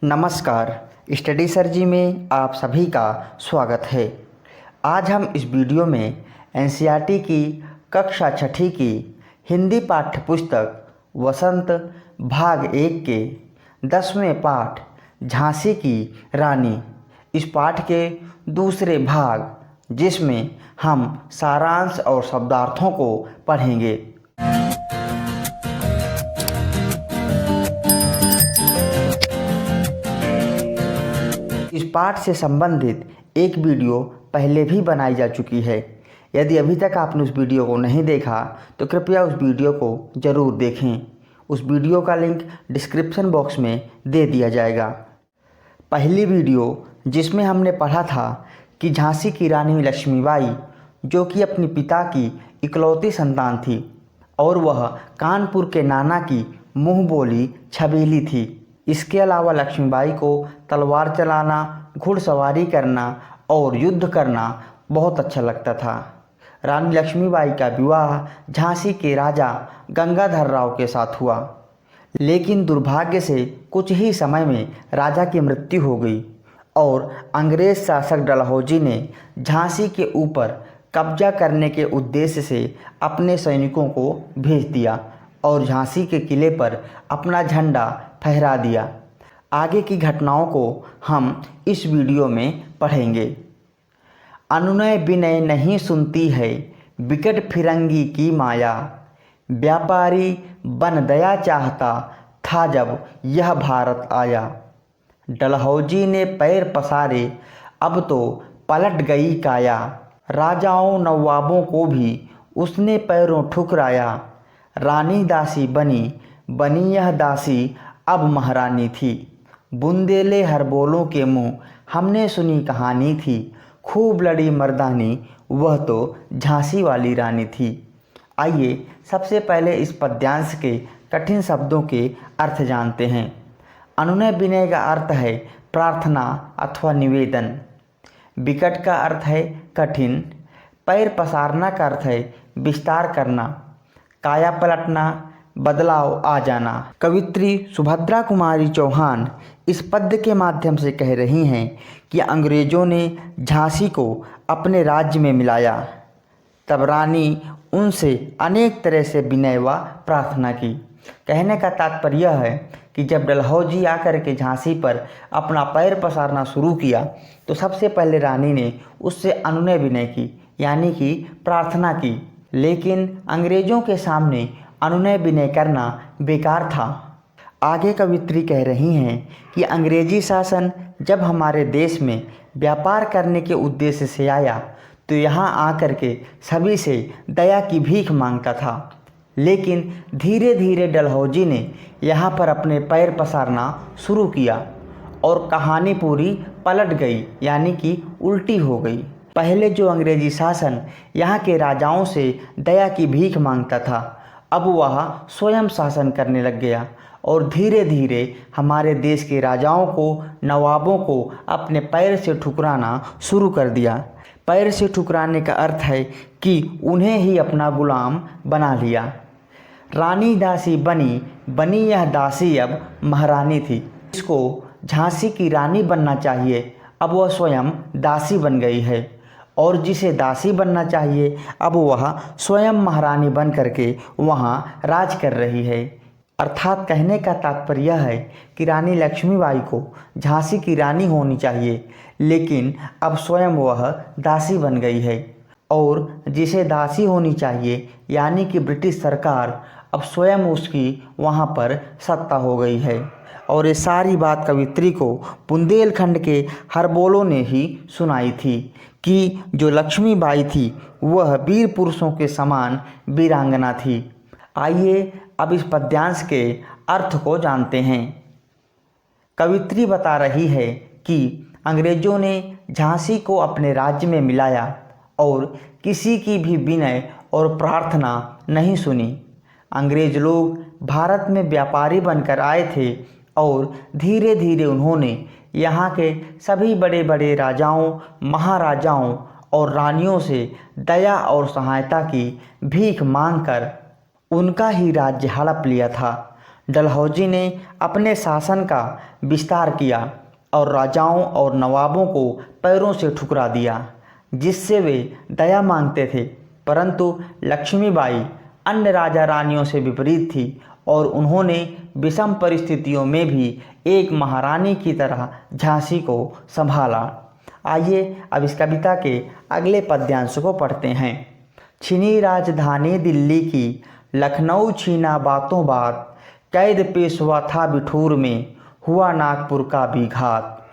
नमस्कार। स्टडी सर्जी में आप सभी का स्वागत है। आज हम इस वीडियो में एनसीईआरटी की कक्षा छठी की हिंदी पाठ्य पुस्तक वसंत भाग 1 के 10वें पाठ झांसी की रानी, इस पाठ के दूसरे भाग जिसमें हम सारांश और शब्दार्थों को पढ़ेंगे। इस पाठ से संबंधित एक वीडियो पहले भी बनाई जा चुकी है। यदि अभी तक आपने उस वीडियो को नहीं देखा तो कृपया उस वीडियो को ज़रूर देखें। उस वीडियो का लिंक डिस्क्रिप्शन बॉक्स में दे दिया जाएगा। पहली वीडियो जिसमें हमने पढ़ा था कि झांसी की रानी लक्ष्मीबाई, जो कि अपने पिता की इकलौती संतान थी और वह कानपुर के नाना की मुँह बोली छबीली थी। इसके अलावा लक्ष्मीबाई को तलवार चलाना, घुड़सवारी करना और युद्ध करना बहुत अच्छा लगता था। रानी लक्ष्मीबाई का विवाह झांसी के राजा गंगाधर राव के साथ हुआ, लेकिन दुर्भाग्य से कुछ ही समय में राजा की मृत्यु हो गई और अंग्रेज शासक डलहौजी ने झांसी के ऊपर कब्जा करने के उद्देश्य से अपने सैनिकों को भेज दिया और झांसी के किले पर अपना झंडा फहरा दिया। आगे की घटनाओं को हम इस वीडियो में पढ़ेंगे। अनुनय विनय नहीं सुनती है विकट फिरंगी की माया, व्यापारी बन दया चाहता था जब यह भारत आया। डलहौजी ने पैर पसारे अब तो पलट गई काया, राजाओं नवाबों को भी उसने पैरों ठुकराया। रानी दासी बनी यह दासी अब महारानी थी, बुंदेले हरबोलों के मुँह हमने सुनी कहानी थी। खूब लड़ी मर्दानी वह तो झांसी वाली रानी थी। आइए सबसे पहले इस पद्यांश के कठिन शब्दों के अर्थ जानते हैं। अनुनय विनय का अर्थ है प्रार्थना अथवा निवेदन। विकट का अर्थ है कठिन। पैर पसारना का अर्थ है विस्तार करना, काया पलटना, बदलाव आ जाना। कवित्री सुभद्रा कुमारी चौहान इस पद्य के माध्यम से कह रही हैं कि अंग्रेज़ों ने झांसी को अपने राज्य में मिलाया, तब रानी उनसे अनेक तरह से विनय व प्रार्थना की। कहने का तात्पर्य यह है कि जब डलहौजी आकर के झांसी पर अपना पैर पसारना शुरू किया तो सबसे पहले रानी ने उससे अनुनय विनय की, यानी कि प्रार्थना की। लेकिन अंग्रेज़ों के सामने अनुनय विनय करना बेकार था। आगे कवित्री कह रही हैं कि अंग्रेजी शासन जब हमारे देश में व्यापार करने के उद्देश्य से आया तो यहाँ आकर के सभी से दया की भीख मांगता था, लेकिन धीरे धीरे डलहौजी ने यहाँ पर अपने पैर पसारना शुरू किया और कहानी पूरी पलट गई, यानी कि उल्टी हो गई। पहले जो अंग्रेजी शासन यहाँ के राजाओं से दया की भीख मांगता था, अब वह स्वयं शासन करने लग गया और धीरे धीरे हमारे देश के राजाओं को, नवाबों को अपने पैर से ठुकराना शुरू कर दिया। पैर से ठुकराने का अर्थ है कि उन्हें ही अपना गुलाम बना लिया। रानी दासी बनी यह दासी अब महारानी थी। इसको झांसी की रानी बनना चाहिए, अब वह स्वयं दासी बन गई है, और जिसे दासी बनना चाहिए अब वह स्वयं महारानी बन करके वहाँ राज कर रही है। अर्थात कहने का तात्पर्य है कि रानी लक्ष्मीबाई को झांसी की रानी होनी चाहिए, लेकिन अब स्वयं वह दासी बन गई है, और जिसे दासी होनी चाहिए यानी कि ब्रिटिश सरकार, अब स्वयं उसकी वहाँ पर सत्ता हो गई है। और ये सारी बात कवित्री को बुंदेलखंड के हरबोलों ने ही सुनाई थी कि जो लक्ष्मीबाई थी वह वीर पुरुषों के समान वीरांगना थी। आइए अब इस पद्यांश के अर्थ को जानते हैं। कवित्री बता रही है कि अंग्रेज़ों ने झांसी को अपने राज्य में मिलाया और किसी की भी विनय और प्रार्थना नहीं सुनी। अंग्रेज़ लोग भारत में व्यापारी बनकर आए थे और धीरे धीरे उन्होंने यहाँ के सभी बड़े बड़े राजाओं, महाराजाओं और रानियों से दया और सहायता की भीख मांगकर उनका ही राज्य हड़प लिया था। डलहौजी ने अपने शासन का विस्तार किया और राजाओं और नवाबों को पैरों से ठुकरा दिया, जिससे वे दया मांगते थे। परंतु लक्ष्मीबाई अन्य राजा रानियों से विपरीत थी और उन्होंने विषम परिस्थितियों में भी एक महारानी की तरह झांसी को संभाला। आइए अब इस कविता के अगले पद्यांश को पढ़ते हैं। छीनी राजधानी दिल्ली की, लखनऊ छीना बातों बात, कैद पेशवा था बिठूर में, हुआ नागपुर का भी घात।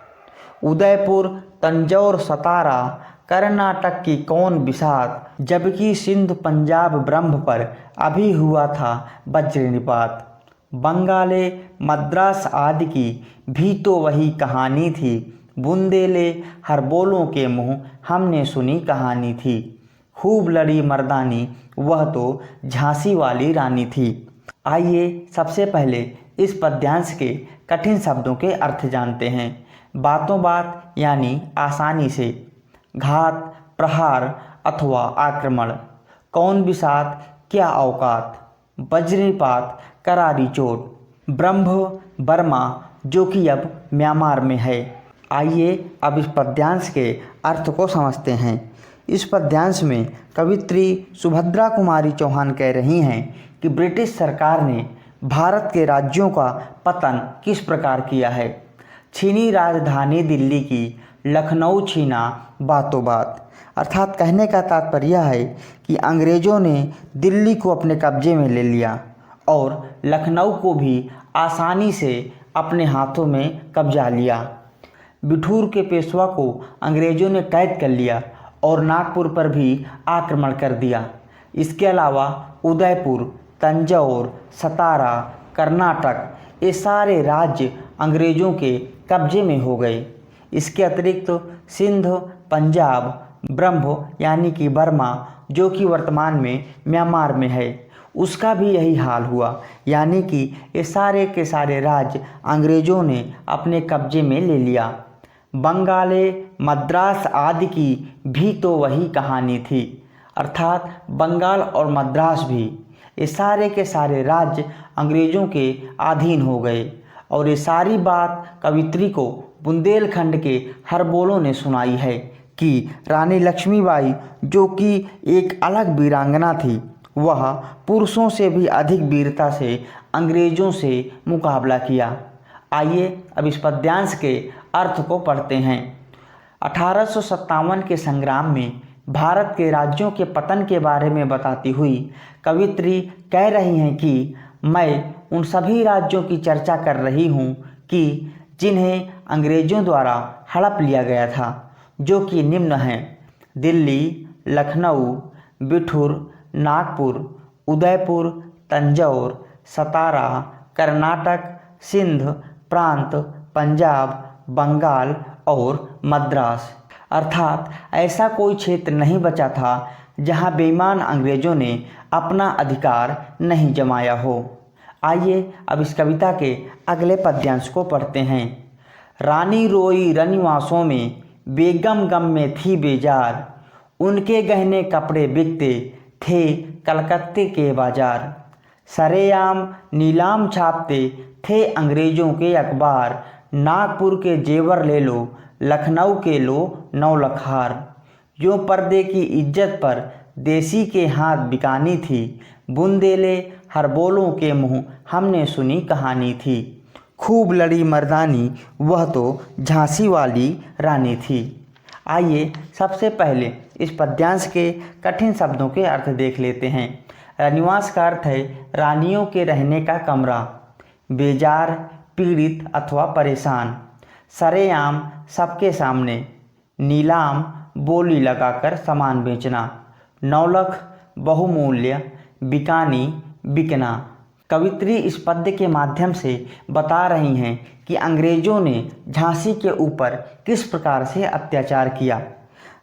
उदयपुर तंजौर सतारा, कर्नाटक की कौन बिसात, जबकि सिंध पंजाब ब्रह्म पर अभी हुआ था वज्रनिपात। बंगाले मद्रास आदि की भी तो वही कहानी थी, बुंदेले हर बोलों के मुँह हमने सुनी कहानी थी। खूब लड़ी मर्दानी, वह तो झांसी वाली रानी थी। आइए सबसे पहले इस पद्यांश के कठिन शब्दों के अर्थ जानते हैं। बातों बात यानी आसानी से, घात प्रहार अथवा आक्रमण, कौन बिसात क्या औकात, वज्रपात करारी चोट, ब्रह्म बर्मा जो कि अब म्यांमार में है। आइए अब इस पद्यांश के अर्थ को समझते हैं। इस पद्यांश में कवित्री सुभद्रा कुमारी चौहान कह रही हैं कि ब्रिटिश सरकार ने भारत के राज्यों का पतन किस प्रकार किया है। छीनी राजधानी दिल्ली की, लखनऊ छीना बातों बात, अर्थात कहने का तात्पर्य है कि अंग्रेज़ों ने दिल्ली को अपने कब्जे में ले लिया और लखनऊ को भी आसानी से अपने हाथों में कब्जा लिया। बिठूर के पेशवा को अंग्रेज़ों ने कैद कर लिया और नागपुर पर भी आक्रमण कर दिया। इसके अलावा उदयपुर, तंजौर, सतारा, कर्नाटक ये सारे राज्य अंग्रेज़ों के कब्जे में हो गए। इसके अतिरिक्त सिंध, पंजाब, ब्रह्म यानी कि बर्मा जो कि वर्तमान में म्यांमार में है, उसका भी यही हाल हुआ, यानी कि ये सारे के सारे राज्य अंग्रेज़ों ने अपने कब्जे में ले लिया। बंगाले मद्रास आदि की भी तो वही कहानी थी, अर्थात बंगाल और मद्रास भी ये सारे के सारे राज्य अंग्रेज़ों के अधीन हो गए। और ये सारी बात कवित्री को बुंदेलखंड के हरबोलों ने सुनाई है कि रानी लक्ष्मीबाई जो कि एक अलग वीरांगना थी, वह पुरुषों से भी अधिक वीरता से अंग्रेज़ों से मुकाबला किया। आइए अब इस पद्यांश के अर्थ को पढ़ते हैं। 1857 के संग्राम में भारत के राज्यों के पतन के बारे में बताती हुई कवित्री कह रही हैं कि मैं उन सभी राज्यों की चर्चा कर रही हूँ कि जिन्हें अंग्रेज़ों द्वारा हड़प लिया गया था, जो कि निम्न हैं: दिल्ली, लखनऊ, बिठूर, नागपुर, उदयपुर, तंजौर, सतारा, कर्नाटक, सिंध प्रांत, पंजाब, बंगाल और मद्रास। अर्थात ऐसा कोई क्षेत्र नहीं बचा था जहां बेईमान अंग्रेज़ों ने अपना अधिकार नहीं जमाया हो। आइए अब इस कविता के अगले पद्यांश को पढ़ते हैं। रानी रोई रनिवासों में, बेगम गम में थी बेजार, उनके गहने कपड़े बिकते थे कलकत्ते के बाजार। सरेआम नीलाम छापते थे अंग्रेज़ों के अखबार, नागपुर के जेवर ले लो, लखनऊ के लो 9 लाख हार। यूँ पर्दे की इज्जत पर देसी के हाथ बिकानी थी, बुंदेले हर बोलों के मुँह हमने सुनी कहानी थी। खूब लड़ी मर्दानी, वह तो झांसी वाली रानी थी। आइए सबसे पहले इस पद्यांश के कठिन शब्दों के अर्थ देख लेते हैं। रनिवास का अर्थ है रानियों के रहने का कमरा। बेजार पीड़ित अथवा परेशान। सरेआम सबके सामने। नीलाम बोली लगाकर सामान बेचना। नौलख बहुमूल्य। बिकानी बिकना। कवित्री इस पद्य के माध्यम से बता रही हैं कि अंग्रेज़ों ने झांसी के ऊपर किस प्रकार से अत्याचार किया।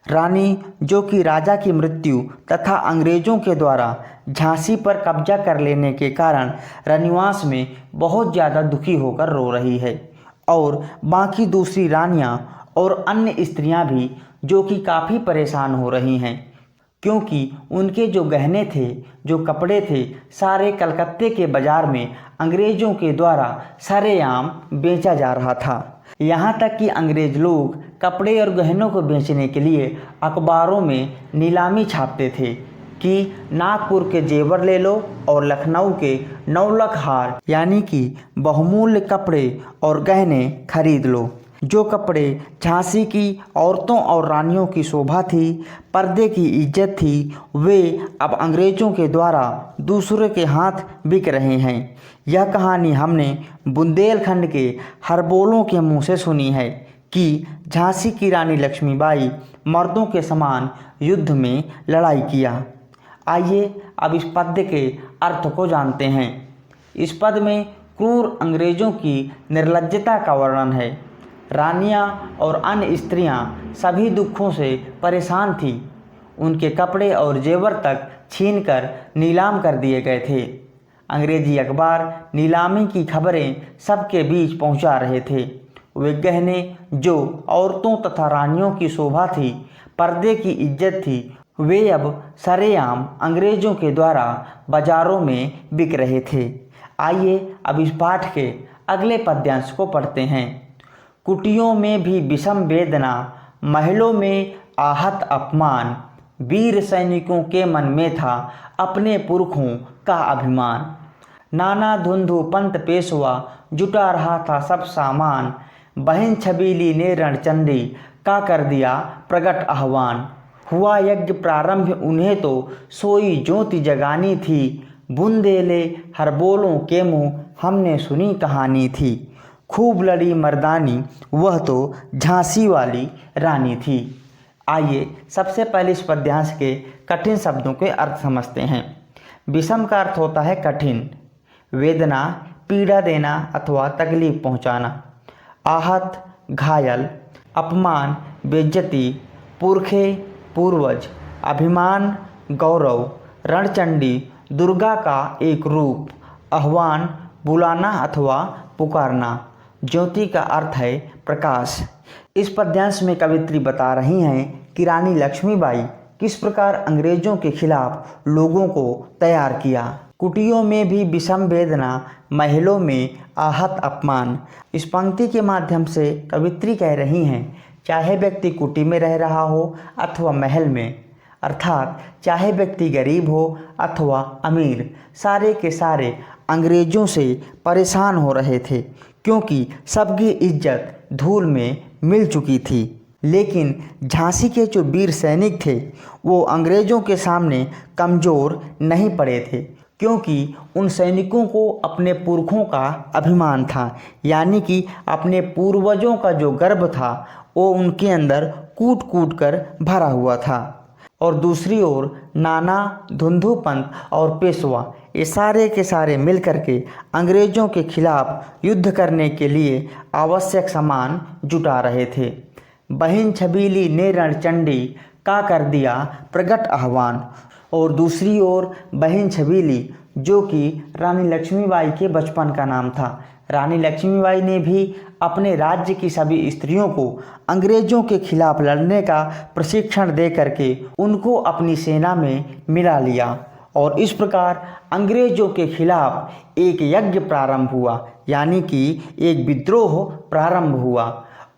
रानी जो कि राजा की मृत्यु तथा अंग्रेज़ों के द्वारा झांसी पर कब्जा कर लेने के कारण रनिवास में बहुत ज़्यादा दुखी होकर रो रही है, और बाकी दूसरी रानियां और अन्य स्त्रियां भी जो कि काफ़ी परेशान हो रही हैं। क्योंकि उनके जो गहने थे, जो कपड़े थे, सारे कलकत्ते के बाज़ार में अंग्रेज़ों के द्वारा सरेआम बेचा जा रहा था। यहाँ तक कि अंग्रेज़ लोग कपड़े और गहनों को बेचने के लिए अखबारों में नीलामी छापते थे कि नागपुर के जेवर ले लो और लखनऊ के नौलख हार यानी कि बहुमूल्य कपड़े और गहने खरीद लो। जो कपड़े झांसी की औरतों और रानियों की शोभा थी, पर्दे की इज्जत थी, वे अब अंग्रेज़ों के द्वारा दूसरे के हाथ बिक रहे हैं। यह कहानी हमने बुंदेलखंड के हरबोलों के मुंह से सुनी है कि झांसी की रानी लक्ष्मीबाई मर्दों के समान युद्ध में लड़ाई किया। आइए अब इस पद्य के अर्थ को जानते हैं। इस पद में क्रूर अंग्रेज़ों की निर्लज्जता का वर्णन है। रानियां और अन्य स्त्रियां सभी दुखों से परेशान थीं। उनके कपड़े और जेवर तक छीनकर नीलाम कर दिए गए थे। अंग्रेजी अखबार नीलामी की खबरें सबके बीच पहुंचा रहे थे। वे गहने जो औरतों तथा रानियों की शोभा थी, पर्दे की इज्जत थी, वे अब सरेआम अंग्रेज़ों के द्वारा बाज़ारों में बिक रहे थे। आइए अब इस पाठ के अगले पद्यांश को पढ़ते हैं। कुटियों में भी विषम वेदना, महलों में आहत अपमान, वीर सैनिकों के मन में था अपने पुरखों का अभिमान। नाना धुंधु पंत पेशवा जुटा रहा था सब सामान, बहन छबीली ने रणचंडी का कर दिया प्रगट आह्वान। हुआ यज्ञ प्रारंभ उन्हें तो सोई ज्योति जगानी थी, बुंदेले हरबोलों के मुँह हमने सुनी कहानी थी। खूब लड़ी मर्दानी वह तो झांसी वाली रानी थी। आइए सबसे पहले इस पद्यांश के कठिन शब्दों के अर्थ समझते हैं। विषम का अर्थ होता है कठिन, वेदना पीड़ा देना अथवा तकलीफ पहुंचाना, आहत घायल, अपमान बेइज्जती, पुरखे पूर्वज, अभिमान गौरव, रणचंडी दुर्गा का एक रूप, आह्वान बुलाना अथवा पुकारना। ज्योति का अर्थ है प्रकाश। इस पद्यांश में कवित्री बता रही हैं कि रानी लक्ष्मीबाई किस प्रकार अंग्रेज़ों के खिलाफ लोगों को तैयार किया। कुटियों में भी विषम वेदना, महलों में आहत अपमान। इस पंक्ति के माध्यम से कवित्री कह रही हैं चाहे व्यक्ति कुटी में रह रहा हो अथवा महल में, अर्थात चाहे व्यक्ति गरीब हो अथवा अमीर, सारे के सारे अंग्रेज़ों से परेशान हो रहे थे क्योंकि सबकी इज्जत धूल में मिल चुकी थी। लेकिन झांसी के जो वीर सैनिक थे वो अंग्रेज़ों के सामने कमज़ोर नहीं पड़े थे क्योंकि उन सैनिकों को अपने पुरखों का अभिमान था, यानी कि अपने पूर्वजों का जो गर्व था वो उनके अंदर कूट कूट कर भरा हुआ था। और दूसरी ओर नाना धुंधुपंत और पेशवा ये सारे के सारे मिलकर के अंग्रेज़ों के खिलाफ युद्ध करने के लिए आवश्यक सामान जुटा रहे थे। बहन छबीली ने रणचंडी का कर दिया प्रगट आह्वान। और दूसरी ओर बहन छबीली जो कि रानी लक्ष्मीबाई के बचपन का नाम था, रानी लक्ष्मीबाई ने भी अपने राज्य की सभी स्त्रियों को अंग्रेज़ों के खिलाफ लड़ने का प्रशिक्षण दे करके उनको अपनी सेना में मिला लिया। और इस प्रकार अंग्रेज़ों के खिलाफ एक यज्ञ प्रारंभ हुआ, यानी कि एक विद्रोह प्रारंभ हुआ।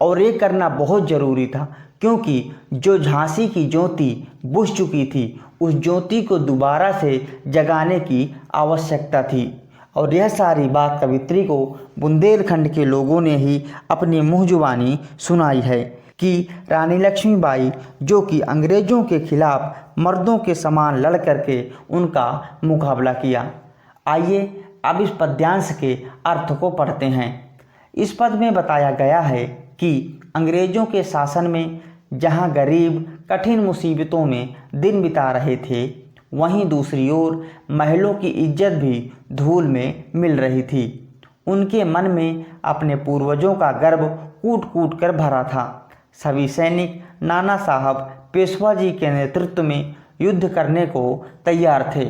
और ये करना बहुत ज़रूरी था क्योंकि जो झांसी की ज्योति बुझ चुकी थी उस ज्योति को दोबारा से जगाने की आवश्यकता थी। और यह सारी बात कवित्री को बुंदेलखंड के लोगों ने ही अपनी मुँह जुबानी सुनाई है कि रानी लक्ष्मीबाई जो कि अंग्रेज़ों के खिलाफ मर्दों के समान लड़ करके उनका मुकाबला किया। आइए अब इस पद्यांश के अर्थ को पढ़ते हैं। इस पद में बताया गया है कि अंग्रेज़ों के शासन में जहां गरीब कठिन मुसीबतों में दिन बिता रहे थे, वहीं दूसरी ओर महलों की इज्जत भी धूल में मिल रही थी। उनके मन में अपने पूर्वजों का गर्व कूट कूट कर भरा था। सभी सैनिक नाना साहब पेशवा जी के नेतृत्व में युद्ध करने को तैयार थे।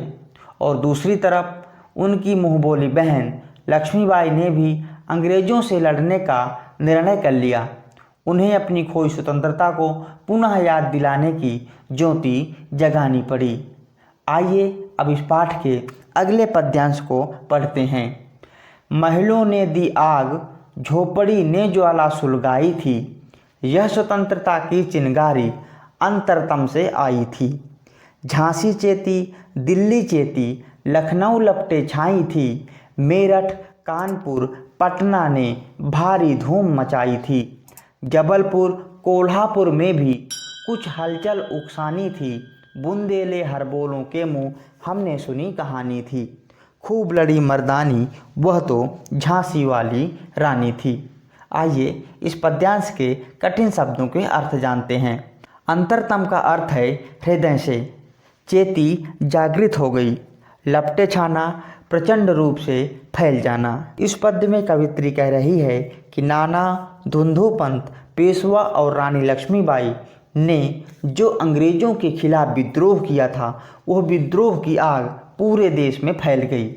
और दूसरी तरफ उनकी मुँहबोली बहन लक्ष्मीबाई ने भी अंग्रेज़ों से लड़ने का निर्णय कर लिया। उन्हें अपनी खोई स्वतंत्रता को पुनः याद दिलाने की ज्योति जगानी पड़ी। आइए अब इस पाठ के अगले पद्यांश को पढ़ते हैं। महलों ने दी आग, झोपड़ी ने ज्वाला सुलगाई थी, यह स्वतंत्रता की चिंगारी अंतरतम से आई थी। झांसी चेती, दिल्ली चेती, लखनऊ लपटे छाई थी, मेरठ, कानपुर, पटना ने भारी धूम मचाई थी। जबलपुर, कोल्हापुर में भी कुछ हलचल उकसानी थी, बुंदेले हरबोलों के मुँह हमने सुनी कहानी थी। खूब लड़ी मर्दानी, वह तो झांसी वाली रानी थी। आइए इस पद्यांश के कठिन शब्दों के अर्थ जानते हैं। अंतरतम का अर्थ है हृदय से। चेती जागृत हो गई। लपटे छाना प्रचंड रूप से फैल जाना। इस पद्य में कवित्री कह रही है कि नाना धुंधु पंत, पेशवा और रानी लक्ष्मीबाई ने जो अंग्रेज़ों के खिलाफ विद्रोह किया था, वह विद्रोह की आग पूरे देश में फैल गई।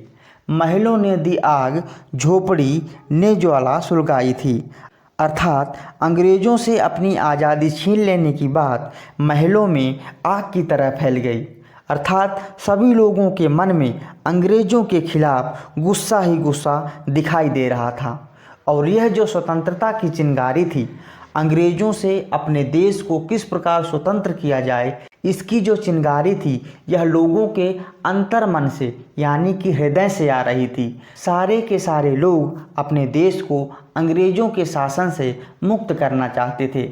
महलों ने दी आग, झोपड़ी ने ज्वाला सुलगाई थी। अर्थात अंग्रेज़ों से अपनी आज़ादी छीन लेने की बात महलों में आग की तरह फैल गई। अर्थात सभी लोगों के मन में अंग्रेज़ों के खिलाफ गुस्सा ही गुस्सा दिखाई दे रहा था। और यह जो स्वतंत्रता की चिंगारी थी, अंग्रेज़ों से अपने देश को किस प्रकार स्वतंत्र किया जाए, इसकी जो चिंगारी थी, यह लोगों के अंतर मन से यानी कि हृदय से आ रही थी। सारे के सारे लोग अपने देश को अंग्रेज़ों के शासन से मुक्त करना चाहते थे।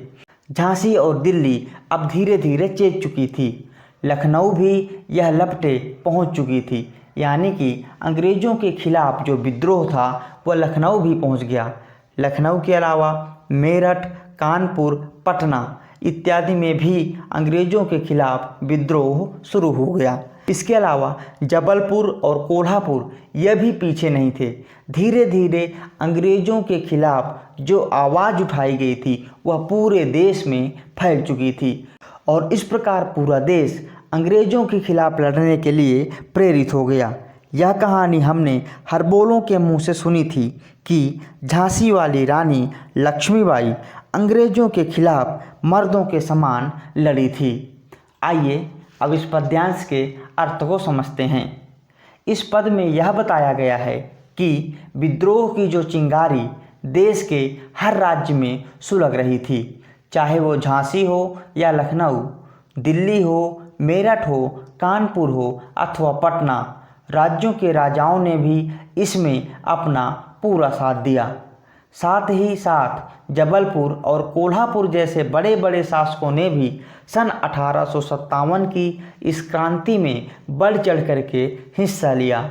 झांसी और दिल्ली अब धीरे धीरे चेत चुकी थी। लखनऊ भी यह लपटे पहुंच चुकी थी, यानी कि अंग्रेज़ों के खिलाफ जो विद्रोह था वह लखनऊ भी पहुंच गया। लखनऊ के अलावा मेरठ, कानपुर, पटना इत्यादि में भी अंग्रेज़ों के खिलाफ विद्रोह शुरू हो गया। इसके अलावा जबलपुर और कोल्हापुर यह भी पीछे नहीं थे। धीरे धीरे अंग्रेज़ों के खिलाफ जो आवाज़ उठाई गई थी वह पूरे देश में फैल चुकी थी और इस प्रकार पूरा देश अंग्रेज़ों के खिलाफ लड़ने के लिए प्रेरित हो गया। यह कहानी हमने हरबोलों के मुंह से सुनी थी कि झांसी वाली रानी लक्ष्मीबाई अंग्रेज़ों के खिलाफ मर्दों के समान लड़ी थी। आइए अब इस पद्यांश के अर्थ को समझते हैं। इस पद में यह बताया गया है कि विद्रोह की जो चिंगारी देश के हर राज्य में सुलग रही थी, चाहे वो झांसी हो या लखनऊ, दिल्ली हो, मेरठ हो, कानपुर हो अथवा पटना, राज्यों के राजाओं ने भी इसमें अपना पूरा साथ दिया। साथ ही साथ जबलपुर और कोल्हापुर जैसे बड़े बड़े शासकों ने भी सन 1857 की इस क्रांति में बढ़ चढ़ करके हिस्सा लिया।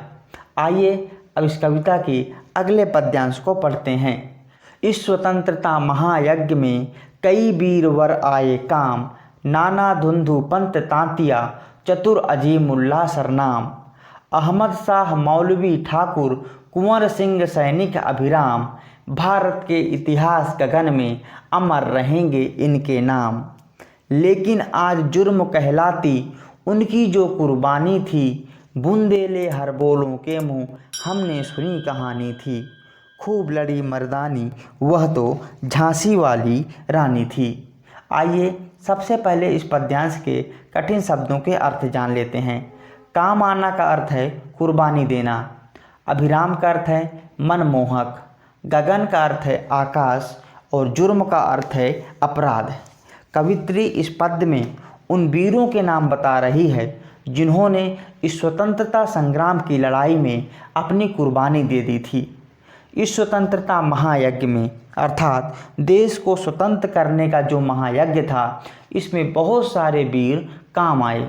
आइए अब इस कविता के अगले पद्यांश को पढ़ते हैं। इस स्वतंत्रता महायज्ञ में कई वीरवर आए काम, नाना धुंधु पंत तांतिया, चतुर अजीमुल्लाह सरनाम। अहमद शाह मौलवी ठाकुर, कुंवर सिंह सैनिक अभिराम, भारत के इतिहास गगन में अमर रहेंगे इनके नाम। लेकिन आज जुर्म कहलाती उनकी जो कुर्बानी थी, बुंदेले हरबोलों के मुँह हमने सुनी कहानी थी। खूब लड़ी मर्दानी, वह तो झांसी वाली रानी थी। आइए सबसे पहले इस पद्यांश के कठिन शब्दों के अर्थ जान लेते हैं। काम आना का अर्थ है कुर्बानी देना। अभिराम का अर्थ है मनमोहक। गगन का अर्थ है आकाश और जुर्म का अर्थ है अपराध। कवित्री इस पद्य में उन वीरों के नाम बता रही है जिन्होंने इस स्वतंत्रता संग्राम की लड़ाई में अपनी कुर्बानी दे दी थी। इस स्वतंत्रता महायज्ञ में अर्थात देश को स्वतंत्र करने का जो महायज्ञ था, इसमें बहुत सारे वीर काम आए।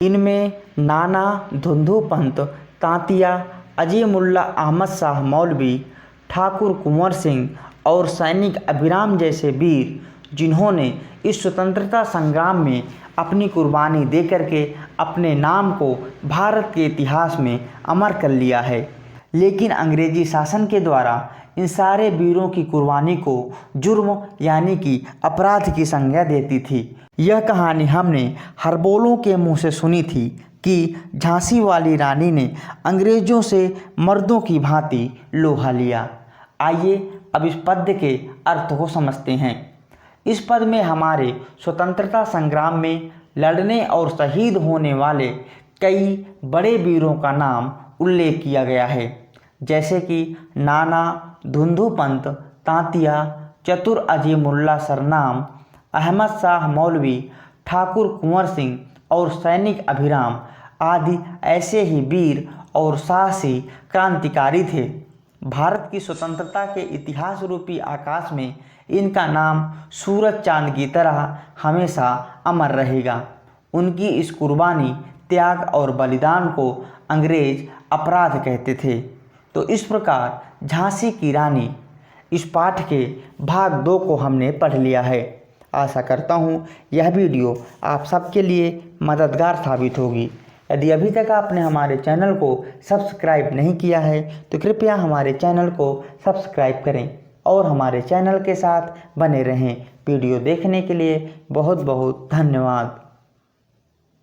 इनमें नाना धुंधु पंत तांतिया, अजीमुल्ला अहमद शाह मौलवी, ठाकुर कुंवर सिंह और सैनिक अभिराम जैसे वीर जिन्होंने इस स्वतंत्रता संग्राम में अपनी कुर्बानी दे करके अपने नाम को भारत के इतिहास में अमर कर लिया है। लेकिन अंग्रेजी शासन के द्वारा इन सारे वीरों की कुर्बानी को जुर्म यानी कि अपराध की संज्ञा देती थी। यह कहानी हमने हरबोलों के मुंह से सुनी थी कि झांसी वाली रानी ने अंग्रेज़ों से मर्दों की भांति लोहा लिया। आइए अब इस पद्य के अर्थ को समझते हैं। इस पद में हमारे स्वतंत्रता संग्राम में लड़ने और शहीद होने वाले कई बड़े वीरों का नाम उल्लेख किया गया है, जैसे कि नाना धुंधुपंत तांतिया, चतुर अजीमुल्ला सरनाम, अहमद शाह मौलवी, ठाकुर कुंवर सिंह और सैनिक अभिराम आदि ऐसे ही वीर और साहसी क्रांतिकारी थे। भारत की स्वतंत्रता के इतिहास रूपी आकाश में इनका नाम सूरज चांद की तरह हमेशा अमर रहेगा। उनकी इस कुर्बानी, त्याग और बलिदान को अंग्रेज अपराध कहते थे। तो इस प्रकार झांसी की रानी इस पाठ के भाग 2 को हमने पढ़ लिया है। आशा करता हूँ यह वीडियो आप सबके लिए मददगार साबित होगी। यदि अभी तक आपने हमारे चैनल को सब्सक्राइब नहीं किया है तो कृपया हमारे चैनल को सब्सक्राइब करें और हमारे चैनल के साथ बने रहें। वीडियो देखने के लिए बहुत बहुत धन्यवाद।